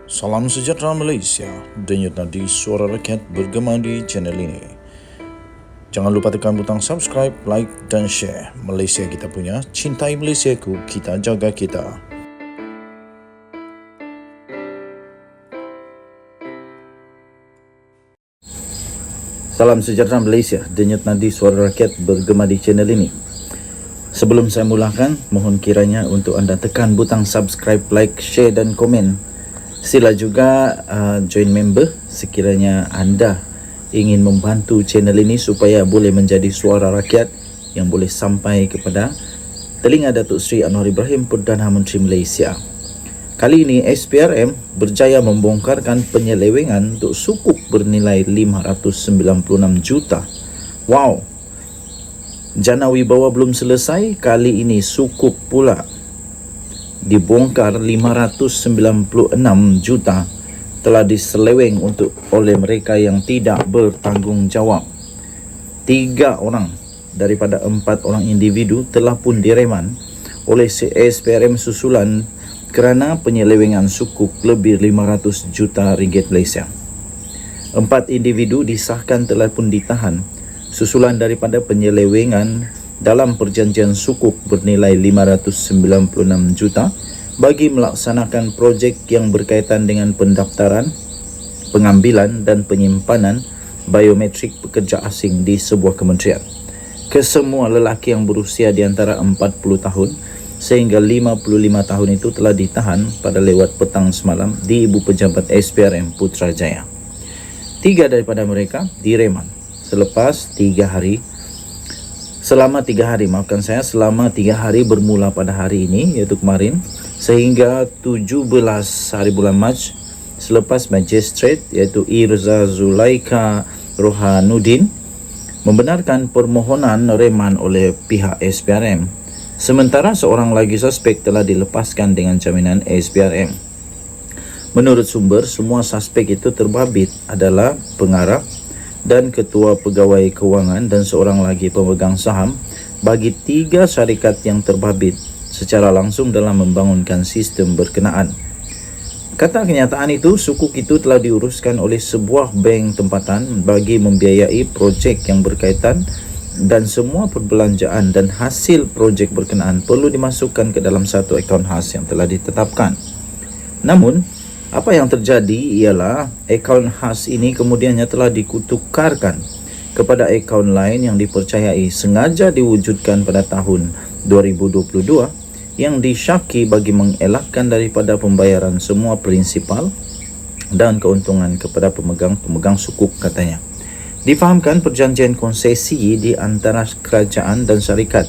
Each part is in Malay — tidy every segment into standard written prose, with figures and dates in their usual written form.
Salam sejahtera Malaysia, denyut nadi suara rakyat bergema di channel ini. Jangan lupa tekan butang subscribe, like dan share. Malaysia kita punya, cintai Malaysiaku, kita jaga kita. Salam sejahtera Malaysia, denyut nadi suara rakyat bergema di channel ini. Sebelum saya mulakan, mohon kiranya untuk anda tekan butang subscribe, like, share dan komen. Sila juga join member sekiranya anda ingin membantu channel ini supaya boleh menjadi suara rakyat yang boleh sampai kepada telinga Datuk Seri Anwar Ibrahim, Perdana Menteri Malaysia. Kali ini SPRM berjaya membongkarkan penyelewengan untuk sukuk bernilai 596 juta. Wow. Jana wibawa belum selesai, kali ini sukuk pula dibongkar. 596 juta telah diseleweng oleh mereka yang tidak bertanggungjawab. 3 orang daripada 4 orang individu telah pun direman oleh SPRM susulan kerana penyelewengan sukuk lebih 500 juta ringgit Malaysia. 4 individu disahkan telah pun ditahan susulan daripada penyelewengan dalam perjanjian sukuk bernilai 596 juta bagi melaksanakan projek yang berkaitan dengan pendaftaran, pengambilan dan penyimpanan biometrik pekerja asing di sebuah kementerian. Kesemua lelaki yang berusia di antara 40 tahun sehingga 55 tahun itu telah ditahan pada lewat petang semalam di Ibu Pejabat SPRM Putrajaya. 3 daripada mereka direman selama 3 hari bermula pada hari ini, iaitu kemarin, sehingga 17 hari bulan Mac selepas Magistrate iaitu Irza Zulaika Rohanuddin membenarkan permohonan reman oleh pihak SPRM. Sementara seorang lagi suspek telah dilepaskan dengan jaminan SPRM. Menurut sumber, semua suspek itu terbabit adalah pengarah dan ketua pegawai kewangan dan seorang lagi pemegang saham bagi 3 syarikat yang terbabit secara langsung dalam membangunkan sistem berkenaan. Kata kenyataan itu, sukuk itu telah diuruskan oleh sebuah bank tempatan bagi membiayai projek yang berkaitan dan semua perbelanjaan dan hasil projek berkenaan perlu dimasukkan ke dalam satu akaun khas yang telah ditetapkan. Namun, apa yang terjadi ialah akaun khas ini kemudiannya telah ditukarkan kepada akaun lain yang dipercayai sengaja diwujudkan pada tahun 2022 yang disyaki bagi mengelakkan daripada pembayaran semua prinsipal dan keuntungan kepada pemegang sukuk, katanya. Difahamkan perjanjian konsesi di antara kerajaan dan syarikat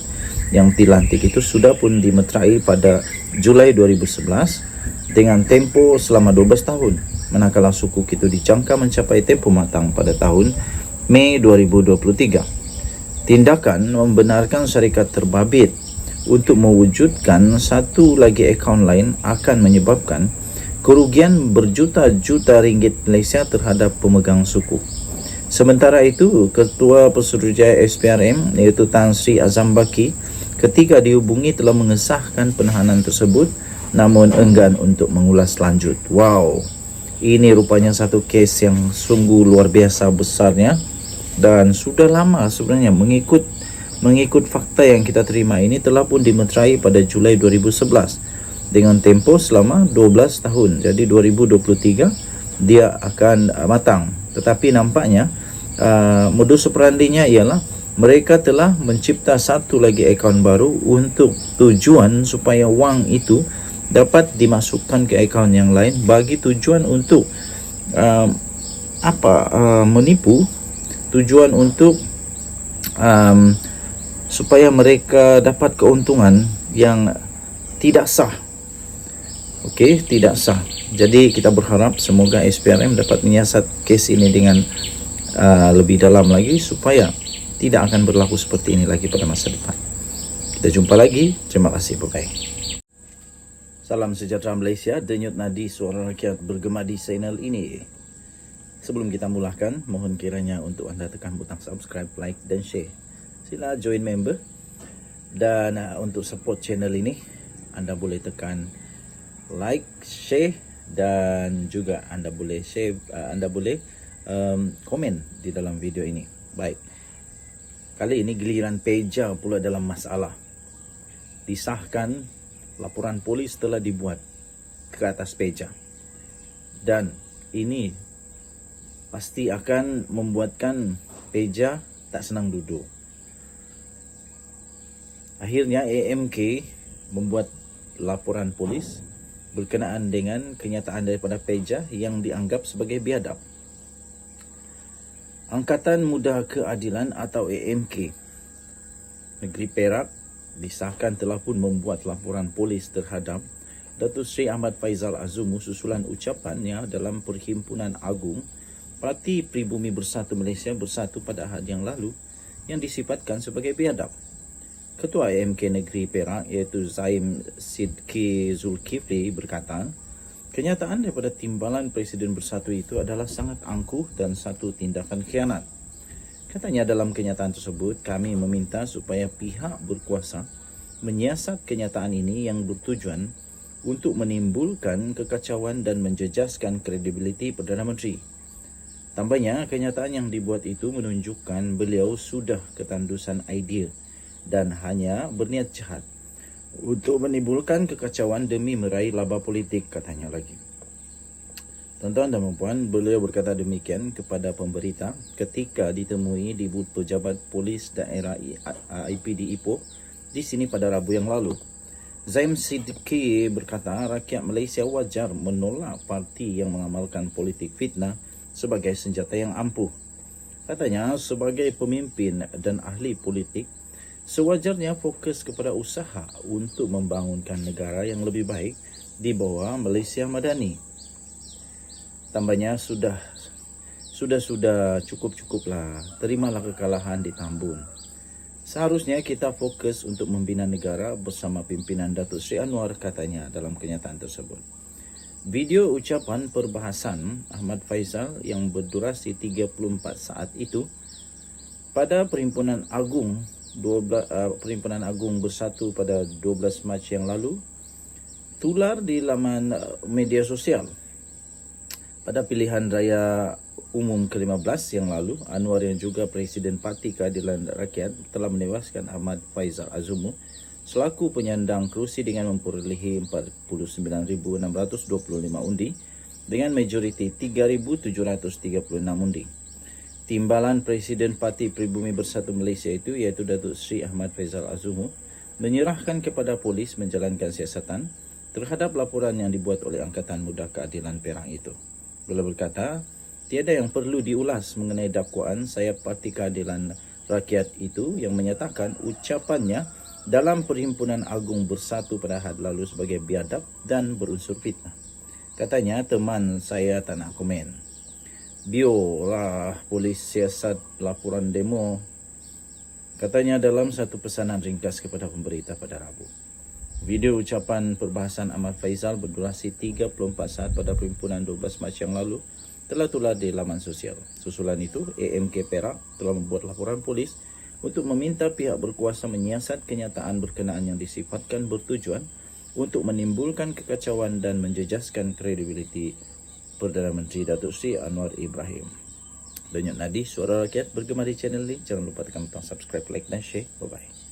yang dilantik itu sudah pun dimeterai pada Julai 2011 dengan tempoh selama 12 tahun, manakala sukuk itu dijangka mencapai tempoh matang pada tahun Mei 2023. Tindakan membenarkan syarikat terbabit untuk mewujudkan satu lagi akaun lain akan menyebabkan kerugian berjuta-juta ringgit Malaysia terhadap pemegang sukuk. Sementara itu, Ketua Pesuruhjaya SPRM iaitu Tan Sri Azam Baki ketika dihubungi telah mengesahkan penahanan tersebut namun enggan untuk mengulas lanjut. Wow, ini rupanya satu kes yang sungguh luar biasa besarnya dan sudah lama sebenarnya mengikut fakta yang kita terima ini telah pun dimeterai pada Julai 2011 dengan tempoh selama 12 tahun. Jadi 2023 dia akan matang. Tetapi nampaknya modus operandinya ialah mereka telah mencipta satu lagi akaun baru untuk tujuan supaya wang itu dapat dimasukkan ke akaun yang lain bagi tujuan untuk menipu, tujuan untuk supaya mereka dapat keuntungan yang tidak sah. Okey, tidak sah. Jadi kita berharap semoga SPRM dapat menyiasat kes ini dengan lebih dalam lagi supaya tidak akan berlaku seperti ini lagi pada masa depan. Kita jumpa lagi. Terima kasih. Bye-bye. Salam sejahtera Malaysia, denyut nadi suara rakyat bergema di channel ini. Sebelum kita mulakan, mohon kiranya untuk anda tekan butang subscribe, like dan share. Sila join member. Dan untuk support channel ini, anda boleh tekan like, share dan juga anda boleh share, anda boleh komen di dalam video ini. Baik, kali ini giliran Peja pula dalam masalah. Disahkan, laporan polis telah dibuat ke atas Peja, dan ini pasti akan membuatkan Peja tak senang duduk. Akhirnya AMK membuat laporan polis berkenaan dengan kenyataan daripada Peja yang dianggap sebagai biadab. Angkatan Muda Keadilan atau AMK Negeri Perak disahkan telah pun membuat laporan polis terhadap Datuk Seri Ahmad Faizal Azumu susulan ucapannya dalam Perhimpunan Agung Parti Pribumi Bersatu Malaysia Bersatu pada Ahad yang lalu yang disifatkan sebagai biadab. Ketua AMK Negeri Perak iaitu Zaim Sidki Zulkifli berkata, kenyataan daripada Timbalan Presiden Bersatu itu adalah sangat angkuh dan satu tindakan khianat. Katanya dalam kenyataan tersebut, kami meminta supaya pihak berkuasa menyiasat kenyataan ini yang bertujuan untuk menimbulkan kekacauan dan menjejaskan kredibiliti Perdana Menteri. Tambahnya, kenyataan yang dibuat itu menunjukkan beliau sudah ketandusan idea dan hanya berniat jahat untuk menimbulkan kekacauan demi meraih laba politik, katanya lagi. Tuan-tuan dan puan, beliau berkata demikian kepada pemberita ketika ditemui di booth pejabat polis daerah IPD Ipoh di sini pada Rabu yang lalu. Zaim Sidki berkata rakyat Malaysia wajar menolak parti yang mengamalkan politik fitnah sebagai senjata yang ampuh. Katanya sebagai pemimpin dan ahli politik, sewajarnya fokus kepada usaha untuk membangunkan negara yang lebih baik di bawah Malaysia Madani. Tambahnya sudah cukuplah. Terimalah kekalahan di Tambun. Seharusnya kita fokus untuk membina negara bersama pimpinan Datuk Seri Anwar, katanya dalam kenyataan tersebut. Video ucapan perbahasan Ahmad Faizal yang berdurasi 34 saat itu pada Perhimpunan Agung Bersatu pada 12 Mac yang lalu tular di laman media sosial. Pada pilihan raya umum ke-15 yang lalu, Anwar yang juga Presiden Parti Keadilan Rakyat telah menewaskan Ahmad Faizal Azumu selaku penyandang kerusi dengan memperolehi 49,625 undi dengan majoriti 3,736 undi. Timbalan Presiden Parti Pribumi Bersatu Malaysia itu iaitu Datuk Seri Ahmad Faizal Azumu menyerahkan kepada polis menjalankan siasatan terhadap laporan yang dibuat oleh Angkatan Muda Keadilan Perak itu. Beliau berkata, tiada yang perlu diulas mengenai dakwaan sayap Parti Keadilan Rakyat itu yang menyatakan ucapannya dalam Perhimpunan Agung Bersatu pada Ahad lalu sebagai biadab dan berunsur fitnah. Katanya, teman saya tak nak komen. Biarlah polis siasat laporan demo, katanya dalam satu pesanan ringkas kepada pemberita pada Rabu. Video ucapan perbahasan Ahmad Faizal berdurasi 34 saat pada Perhimpunan 12 Mac yang lalu telah tular di laman sosial. Susulan itu, AMK Perak telah membuat laporan polis untuk meminta pihak berkuasa menyiasat kenyataan berkenaan yang disifatkan bertujuan untuk menimbulkan kekacauan dan menjejaskan kredibiliti Perdana Menteri Datuk Seri Anwar Ibrahim. Denyut nadi Suara Rakyat bergema di channel ini. Jangan lupa tekan butang subscribe, like dan share. Bye-bye.